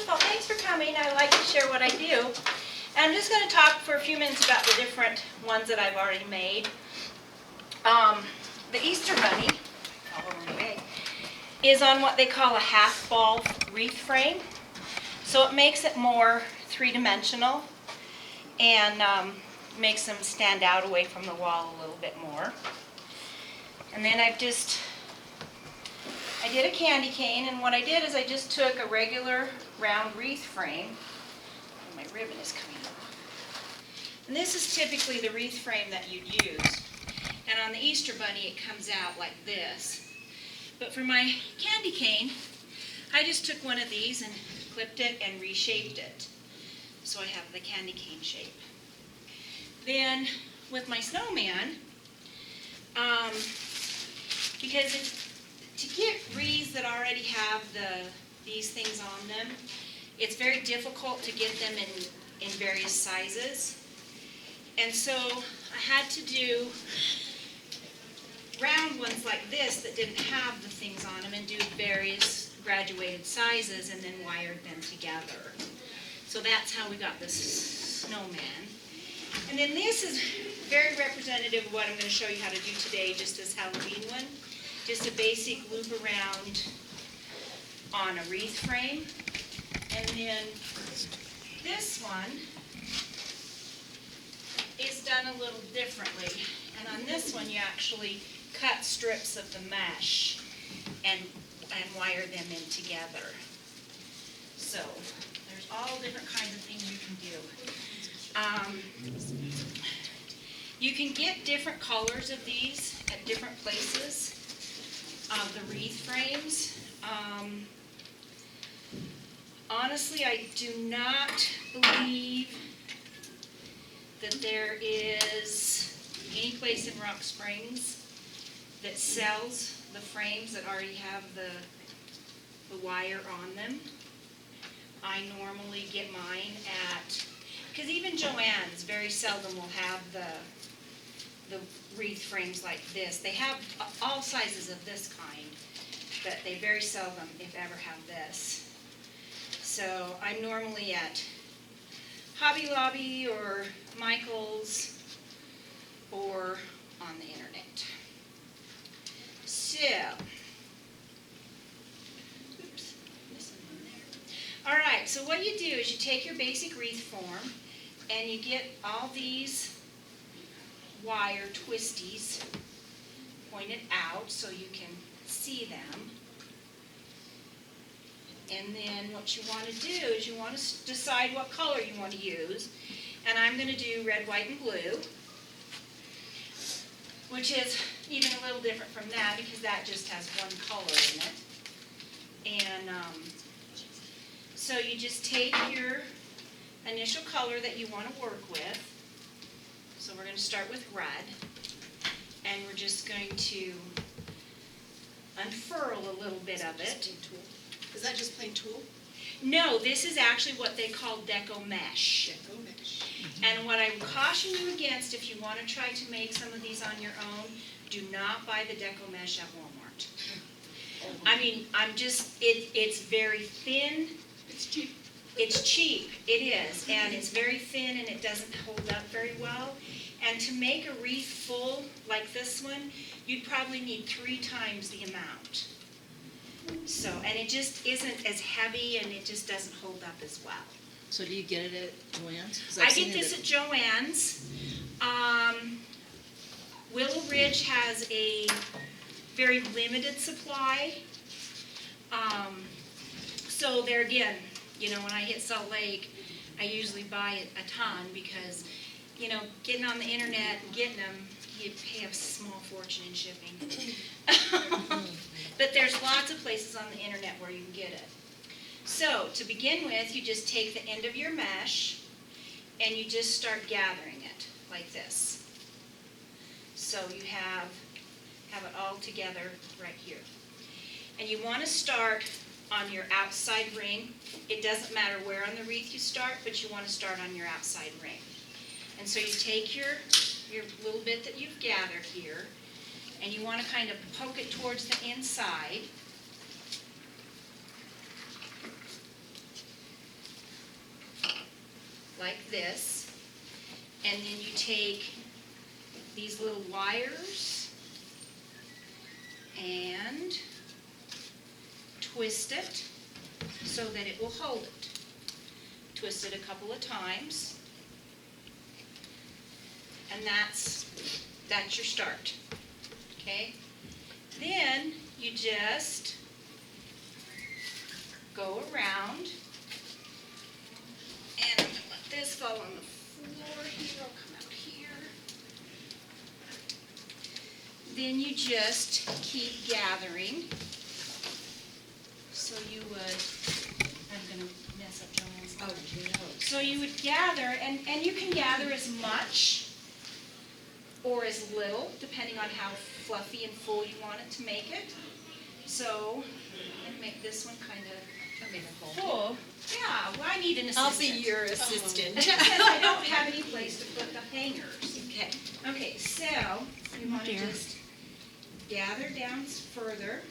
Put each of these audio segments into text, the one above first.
Well, thanks for coming. I like to share what I do. And I'm just going to talk for a few minutes about the different ones that I've already made. The Easter Bunny, is on what they call a half ball wreath frame. So it makes it more three-dimensional and makes them stand out away from the wall a little bit more. And then I did a candy cane, and what I did is I just took a regular round wreath frame. Oh, my ribbon is coming off. And this is typically the wreath frame that you'd use. And on the Easter Bunny, it comes out like this. But for my candy cane, I just took one of these and clipped it and reshaped it. So I have the candy cane shape. Then with my snowman, because to get wreaths that already have these things on them, it's very difficult to get them in various sizes. And so I had to do round ones like this that didn't have the things on them and do various graduated sizes and then wired them together. So that's how we got this snowman. And then this is very representative of what I'm going to show you how to do today, just as Halloween one. Just a basic loop around on a wreath frame. And then this one is done a little differently. And on this one you actually cut strips of the mesh and wire them in together. So there's all different kinds of things you can do. You can get different colors of these at different places of the wreath frames. Honestly, I do not believe that there is any place in Rock Springs that sells the frames that already have the wire on them. I normally get mine at, because even Joann's very seldom will have the wreath frames like this. They have all sizes of this kind, but they very seldom, if ever, have this. So I'm normally at Hobby Lobby or Michael's or on the internet. So, oops, missing one there. All right, so what you do is you take your basic wreath form and you get all these wire twisties pointed out so you can see them. And then what you want to do is you want to decide what color you want to use. And I'm going to do red, white, and blue, which is even a little different from that because that just has one color in it. And so you just take your initial color that you want to work with. So we're going to start with red. And we're just going to unfurl a little bit of it. Is that just plain tulle? No, this is actually what they call deco mesh. Deco mesh. And what I caution you against, if you want to try to make some of these on your own, do not buy the deco mesh at Walmart. I mean, it's very thin. It's cheap. It's cheap, it is, and it's very thin and it doesn't hold up very well. And to make a wreath full like this one, you'd probably need 3 times the amount. So, and it just isn't as heavy and it just doesn't hold up as well. So do you get it at Joann's? I get this at Joann's. Willow Ridge has a very limited supply. So there again, you know, when I hit Salt Lake, I usually buy a ton because, you know, getting on the internet and getting them, you pay a small fortune in shipping. But there's lots of places on the internet where you can get it. So to begin with, you just take the end of your mesh and you just start gathering it like this. So you have it all together right here. And you want to start on your outside ring. It doesn't matter where on the wreath you start, but you want to start on your outside ring. And so you take your little bit that you've gathered here, and you want to kind of poke it towards the inside. like this. And then you take these little wires and twist it so that it will hold it. Twist it a couple of times. And that's your start. Okay? Then you just go around, and I'm going to let this fall on the floor here. I'll come out here. Then you just keep gathering. So you would, I'm going to mess up Joanne's. Oh, no. So you would gather, and you can gather as much or as little, depending on how fluffy and full you want it to make it. So, and make this one kind of full. Yeah, well, I need an assistant. I'll be your assistant. Because I don't have any place to put the hangers. Okay. Okay, so you want to just gather down further,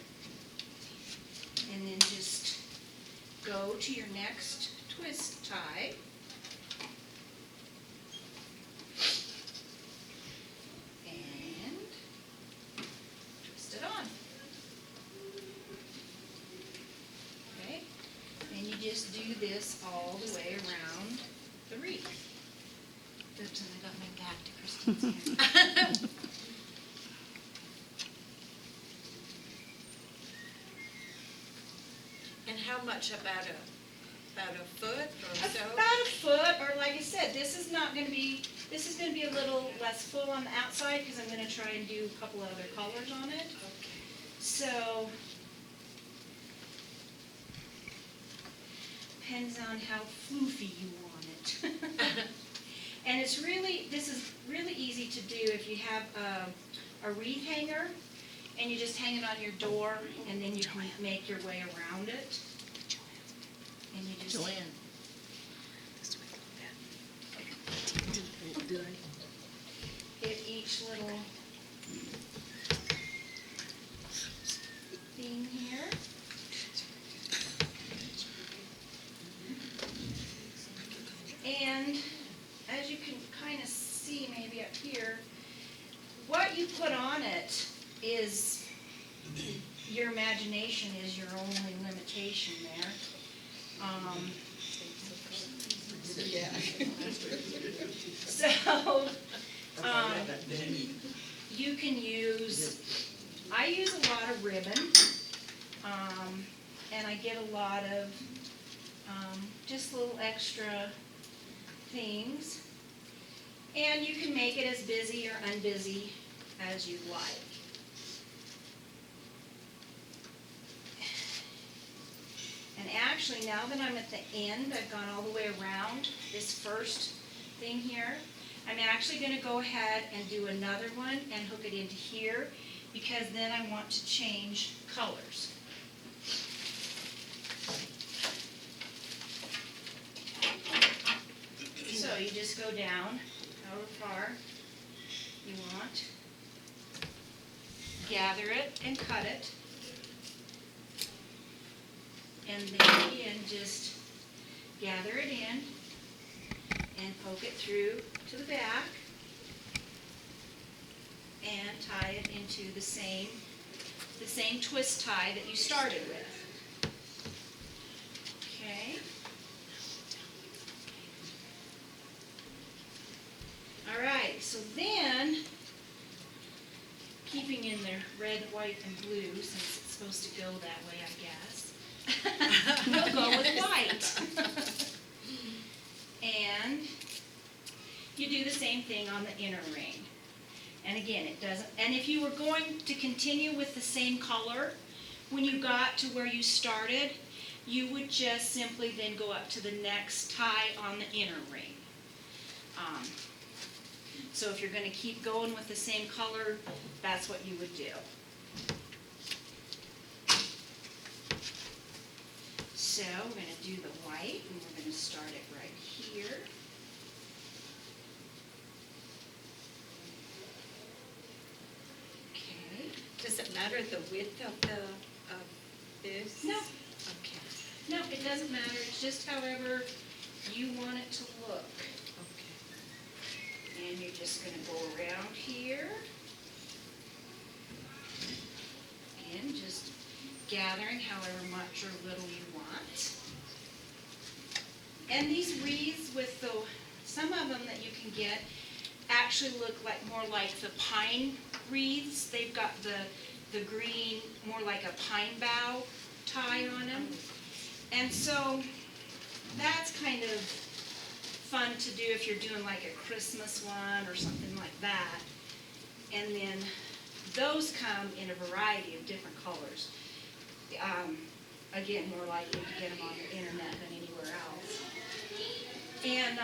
and then just go to your next twist tie. And twist it on. Okay, and you just do this all the way around the wreath. Oops, and I got my back to Christine's hand. And how much, about a foot or so? About a foot, or like I said, this is going to be a little less full on the outside because I'm going to try and do a couple of other colors on it. Okay. So, depends on how floofy you want it. And this is really easy to do if you have a wreath hanger and you just hang it on your door, and then you can make your way around it. And you just Joanne. Did I? hit each little thing here. And as you can kind of see maybe up here, what you put on it is, your imagination is your only limitation there. Yeah. So, you can I use a lot of ribbon, and I get a lot of just little extra things. And you can make it as busy or unbusy as you'd like. And actually, now that I'm at the end, I've gone all the way around this first thing here. I'm actually going to go ahead and do another one and hook it into here, because then I want to change colors. So you just go down however far you want, gather it and cut it, and then again just gather it in and poke it through to the back and tie it into the same twist tie that you started with. Okay. All right, so then, keeping in the red, white, and blue, since it's supposed to go that way, I guess, we'll go with white. And you do the same thing on the inner ring. And again, it doesn't, and if you were going to continue with the same color, when you got to where you started, you would just simply then go up to the next tie on the inner ring. So if you're going to keep going with the same color, that's what you would do. So we're going to do the white, and we're going to start it right here. Okay. Does it matter the width of this? No. Okay. No, it doesn't matter. It's just however you want it to look. Okay. And you're just gonna go around here. And just gathering however much or little you want. And these wreaths with some of them that you can get actually look like more like the pine wreaths. They've got the green, more like a pine bough tie on them. And so that's kind of fun to do if you're doing like a Christmas one or something like that. And then those come in a variety of different colors. Again, more likely to get them on the internet than anywhere else. And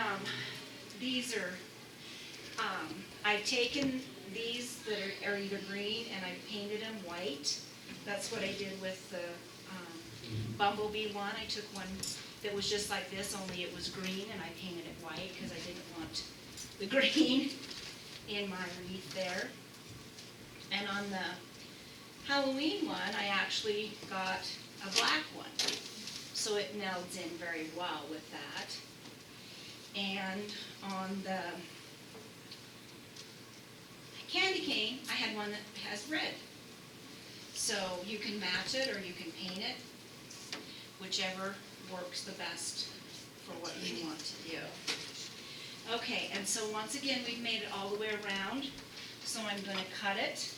these are, I've taken these that are either green and I've painted them white. That's what I did with the bumblebee one. I took one that was just like this, only it was green, and I painted it white because I didn't want the green in my wreath there. And on the Halloween one, I actually got a black one. So it melds in very well with that. And on the candy cane, I had one that has red. So you can match it or you can paint it, whichever works the best for what you want to do. Okay, and so once again, we've made it all the way around. So I'm going to cut it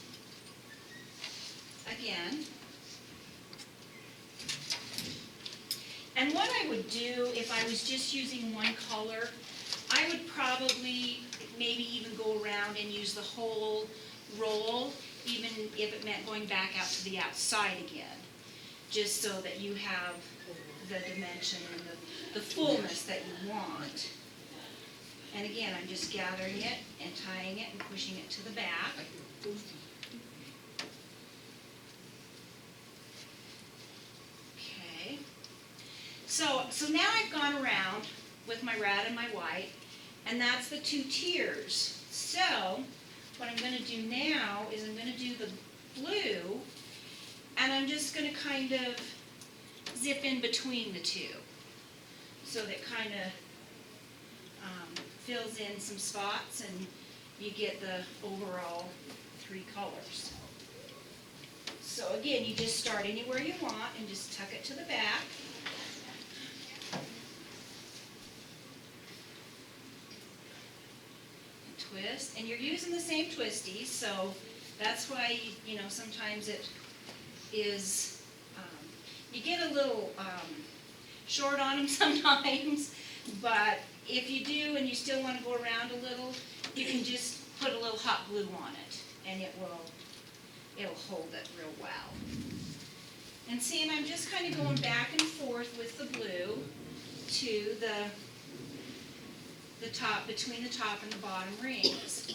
again. And what I would do if I was just using one color, I would probably maybe even go around and use the whole roll, even if it meant going back out to the outside again, just so that you have the dimension and the fullness that you want. And again, I'm just gathering it and tying it and pushing it to the back. Okay. So now I've gone around with my red and my white, and that's the two tiers. So what I'm going to do now is I'm going to do the blue, and I'm just going to kind of zip in between the two, so that kind of fills in some spots, and you get the overall three colors. So again, you just start anywhere you want and just tuck it to the back. Twist, and you're using the same twisties, so that's why you know sometimes it is you get a little short on them sometimes, but if you do and you still want to go around a little, you can just put a little hot glue on it, and it'll hold it real well. And see, and I'm just kind of going back and forth with the blue to the top, between the top and the bottom rings.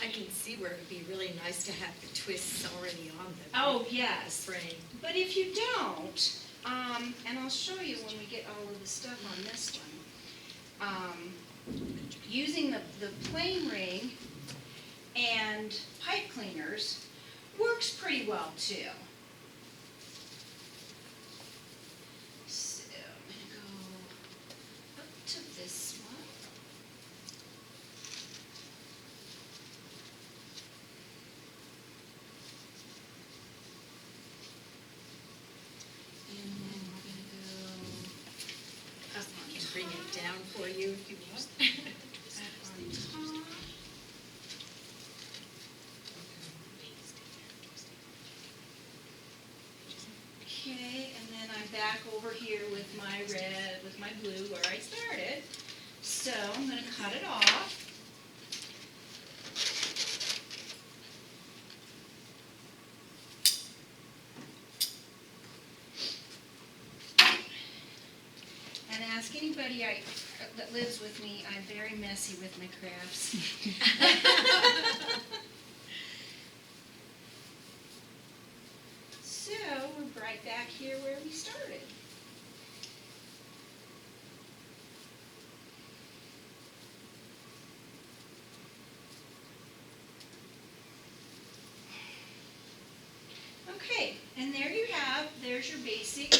I can see where it'd be really nice to have the twists already on the Oh, yes. frame. But if you don't, and I'll show you when we get all of the stuff on this one, using the plain ring and pipe cleaners works pretty well too. So I'm going to go up to this one. And then we're going to go up on I can bring it down for you if you want. Up on top. Okay, and then I'm back over here with my red, with my blue where I started. So I'm going to cut it off. And ask anybody that lives with me, I'm very messy with my crafts. So we're right back here where we started. And there you have, there's your basic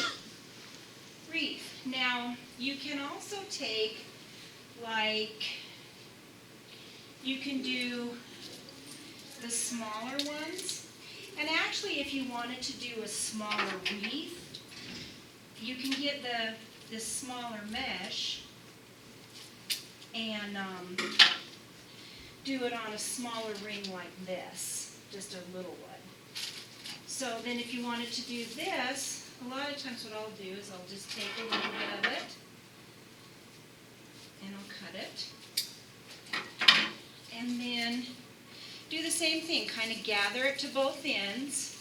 wreath. Now, you can also take, like, you can do the smaller ones. And actually, if you wanted to do a smaller wreath, you can get this smaller mesh and do it on a smaller ring like this, just a little one. So then if you wanted to do this, a lot of times what I'll do is I'll just take a little bit of it and I'll cut it. And then do the same thing, kind of gather it to both ends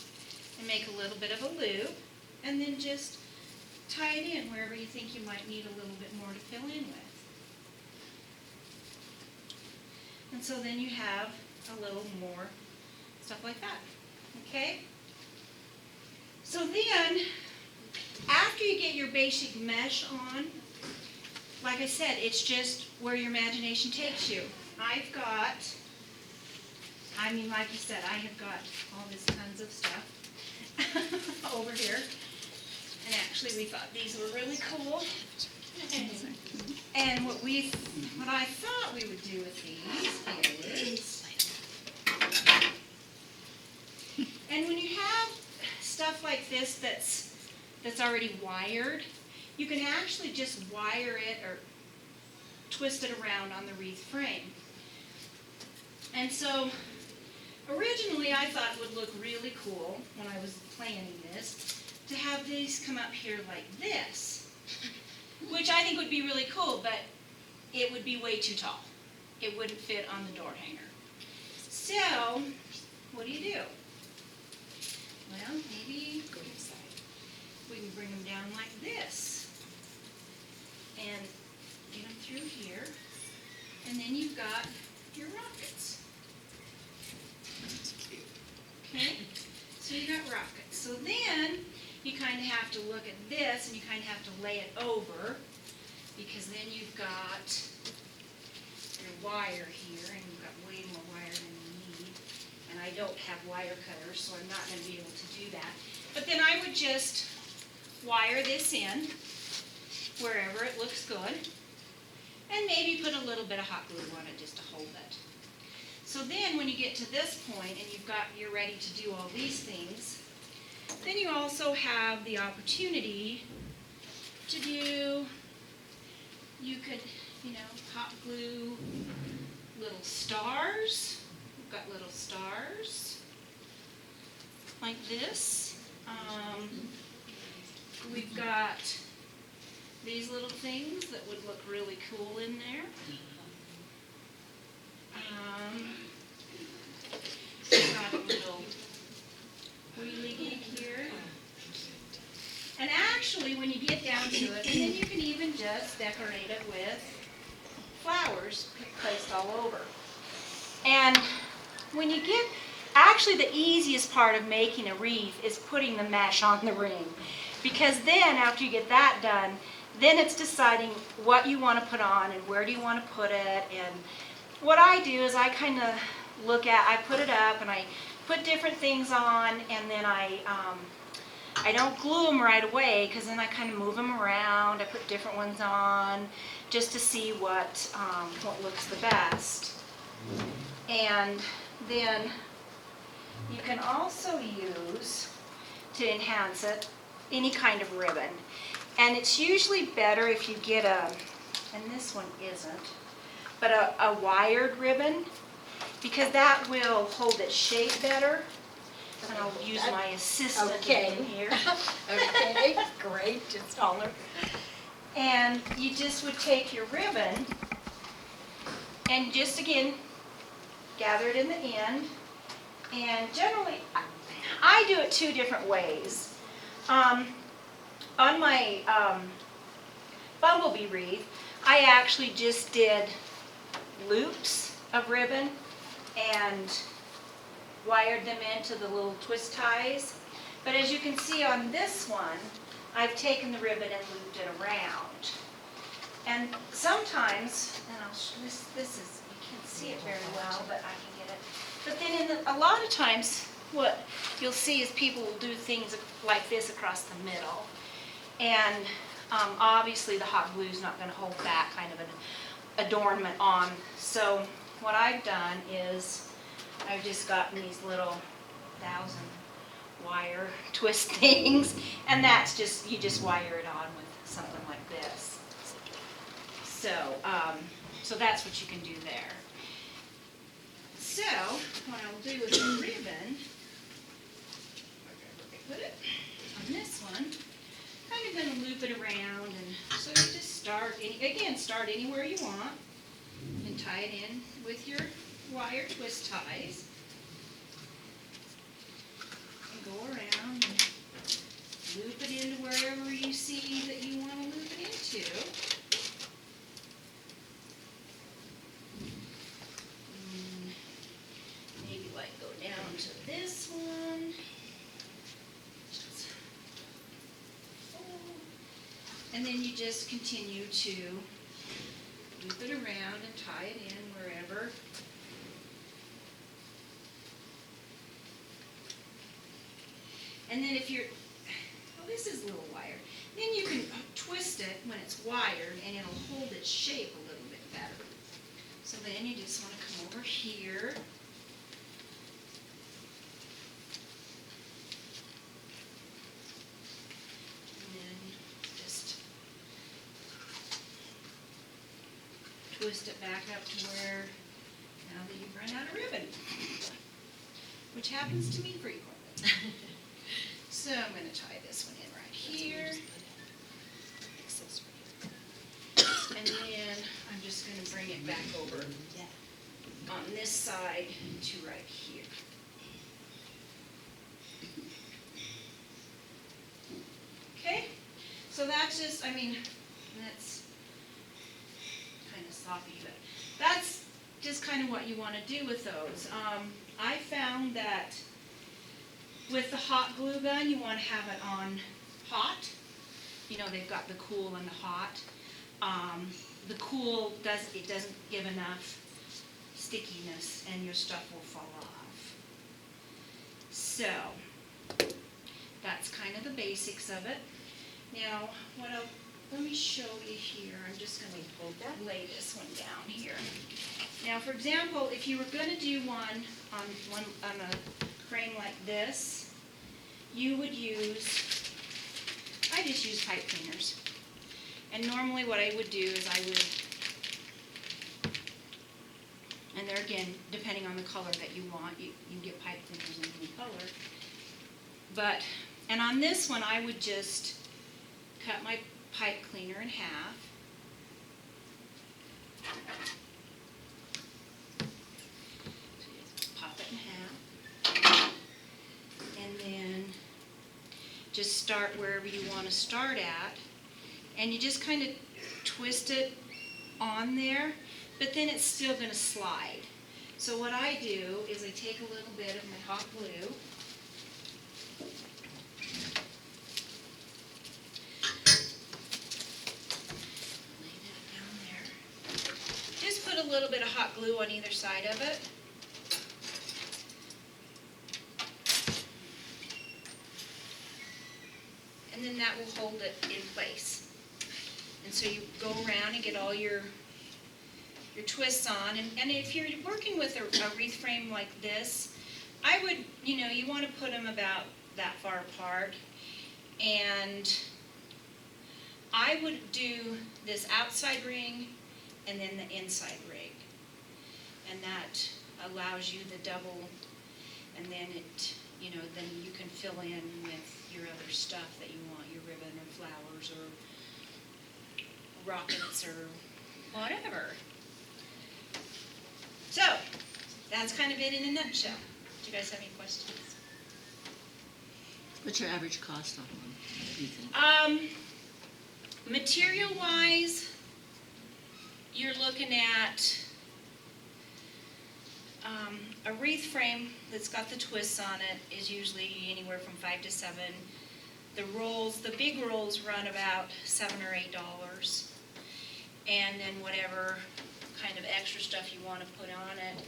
and make a little bit of a loop, and then just tie it in wherever you think you might need a little bit more to fill in with. And so then you have a little more stuff like that, okay? So then, after you get your basic mesh on, like I said, it's just where your imagination takes you. I've got, like you said, I have got all this tons of stuff over here. And actually, we thought these were really cool. And what I thought we would do with these is, and when you have stuff like this that's already wired, you can actually just wire it or twist it around on the wreath frame. And so originally I thought it would look really cool when I was planning this to have these come up here like this, which I think would be really cool, but it would be way too tall. It wouldn't fit on the door hanger. So what do? Well, maybe we can bring them down like this and get them through here, and then you've got your rockets. Okay, so you got rockets. So then you kind of have to look at this and you kind of have to lay it over, because then you've got your wire here, and you've got way more wire than you need. And I don't have wire cutters, so I'm not going to be able to do that. But then I would just wire this in wherever it looks good, and maybe put a little bit of hot glue on it just to hold it. So then when you get to this point and you're ready to do all these things, then you also have the opportunity to do, you could, hot glue little stars. We've got little stars like this. We've got these little things that would look really cool in there. We've got a little wheelie gig here. And actually, when you get down to it, and then you can even just decorate it with flowers placed all over. And when you get, actually the easiest part of making a wreath is putting the mesh on the ring. Because then, after you get that done, then it's deciding what you want to put on and where do you want to put it. And what I do is I kind of I put it up and I put different things on, and then I don't glue them right away, because then I kind of move them around. I put different ones on just to see what looks the best. And then you can also use, to enhance it, any kind of ribbon. And it's usually better if you get and this one isn't, but a wired ribbon, because that will hold its shape better. And I'll use my assistant in here. Okay, great, just holler. And you just would take your ribbon and just, again, gather it in the end. And generally, I do it two different ways. On my bumblebee wreath, I actually just did loops of ribbon and wired them into the little twist ties. But as you can see on this one, I've taken the ribbon and looped it around. And sometimes, and this is, you can't see it very well, but I can get it. But then a lot of times, what you'll see is people will do things like this across the middle. And obviously the hot glue is not going to hold that kind of an adornment on. So what I've done is I've just gotten these little 1,000 wire twist things, and that's just, you just wire it on with something like this. So, so that's what you can do there. So, what I'll do with the ribbon, wherever I put it, on this one, I'm going to loop it around, and so you just start, again, start anywhere you want, and tie it in with your wire twist ties. And go around and loop it into wherever you see that you want to loop it into. And maybe like go down to this one. And then you just continue to loop it around and tie it in wherever. And then if you're, oh, this is a little wire. Then you can twist it when it's wired, and it'll hold its shape a little bit better. So then you just want to come over here. And then just twist it back up to where, now that you've run out of ribbon, which happens to me frequently. So I'm going to tie this one in right here. And then I'm just going to bring it back over on this side to right here. Okay? So that's just, I mean, that's kind of sloppy, but that's just kind of what you want to do with those. I found that with the hot glue gun, you want to have it on hot. You know, they've got the cool and the hot. The cool, doesn't give enough stickiness, and your stuff will fall off. So, that's kind of the basics of it. Now, let me show you here. I'm just going to lay this one down here. Now, for example, if you were going to do one on a frame like this, you would use, I just use pipe cleaners. And normally what I would do is I would, and there again, depending on the color that you want, you can get pipe cleaners in any color. But, and on this one I would just cut my pipe cleaner in half. Pop it in half. And then just start wherever you want to start at. And you just kind of twist it on there, but then it's still going to slide. So what I do is I take a little bit of my hot glue, lay that down there. Just put a little bit of hot glue on either side of it. And then that will hold it in place. And so you go around and get all your twists on. And if you're working with a wreath frame like this, I would, you want to put them about that far apart. And I would do this outside ring and then the inside ring. And that allows you the double, and then it, then you can fill in with your other stuff that you want, your ribbon or flowers or rockets or whatever. So, that's kind of it in a nutshell. Do you guys have any questions? What's your average cost on one, do you think? Material-wise, you're looking at a wreath frame that's got the twists on it is usually anywhere from $5 to $7. The big rolls run about $7 or $8. And then whatever kind of extra stuff you want to put on it.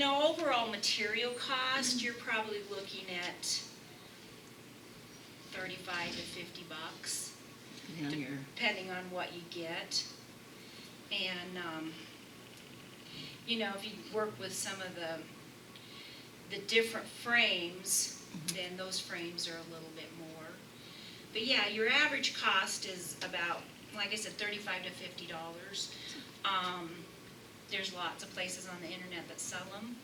Overall material cost, you're probably looking at $35 to $50, Depending on your, depending on what you get. And, if you work with some of the different frames, then those frames are a little bit more. But yeah, your average cost is about, like I said, $35 to $50. There's lots of places on the internet that sell them,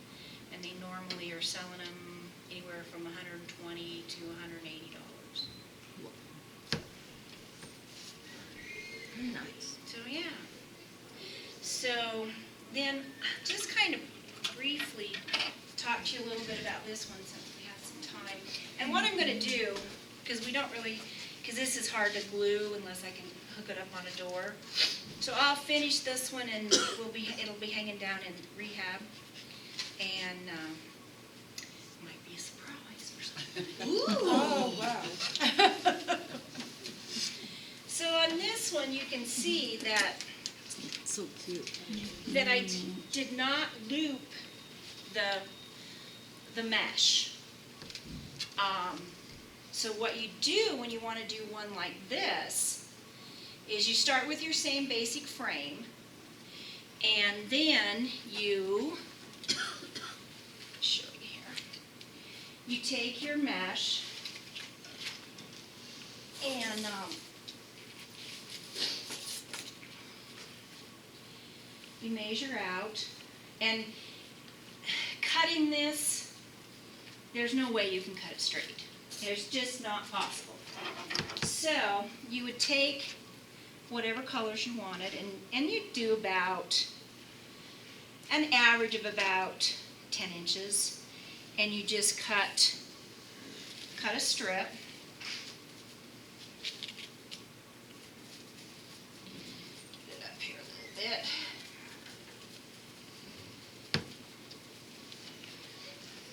and they normally are selling them anywhere from $120 to $180. very nice. So, yeah. So, then, just kind of briefly talk to you a little bit about this one since we have some time. And what I'm going to do, because this is hard to glue unless I can hook it up on a door. So I'll finish this one and it'll be hanging down in rehab. And might be a surprise for somebody. Ooh! Oh, wow. So on this one, you can see that So cute. I did not loop the mesh. So what you do when you want to do one like this is you start with your same basic frame, and then you, show you here, you take your mesh and you measure out, and cutting this, there's no way you can cut it straight. It's just not possible. So you would take whatever colors you wanted, and you'd do about an average of about 10 inches, and you just cut a strip. Get it up here a little bit.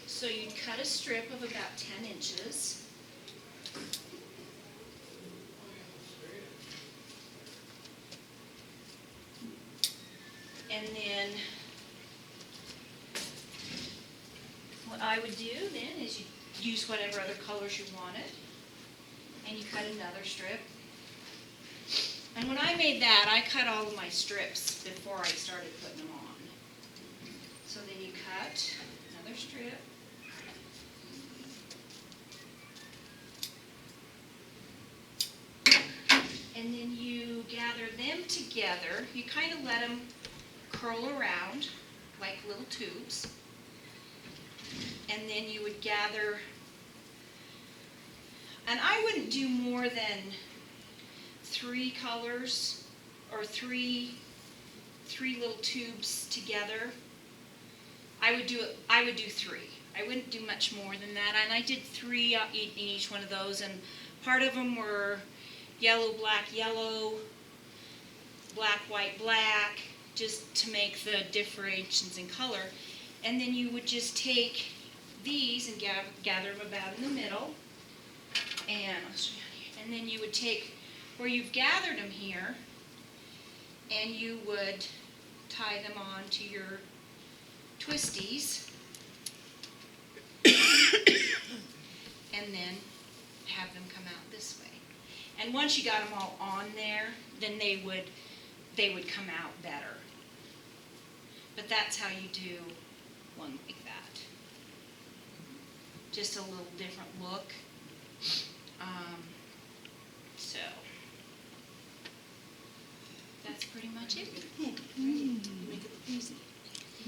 So you'd cut a strip of about 10 inches. And then what I would do then is you use whatever other colors you wanted, and you cut another strip. And when I made that, I cut all of my strips before I started putting them on. So then you cut another strip. And then you gather them together. You kind of let them curl around like little tubes. And then you would gather, and I wouldn't do more than 3 colors or three little tubes together. I would do 3. I wouldn't do much more than that. And I did 3 in each one of those, and part of them were yellow, black, white, black, just to make the differentiations in color. And then you would just take these and gather them about in the middle. And then you would take where you've gathered them here, and you would tie them on to your twisties. And then have them come out this way. And once you got them all on there, then they would come out better. But that's how you do one like that. Just a little different look. So that's pretty much it. You make it look easy.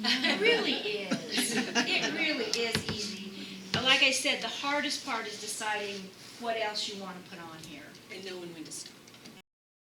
It really is. It really is easy. But like I said, the hardest part is deciding what else you want to put on here. And knowing when to stop.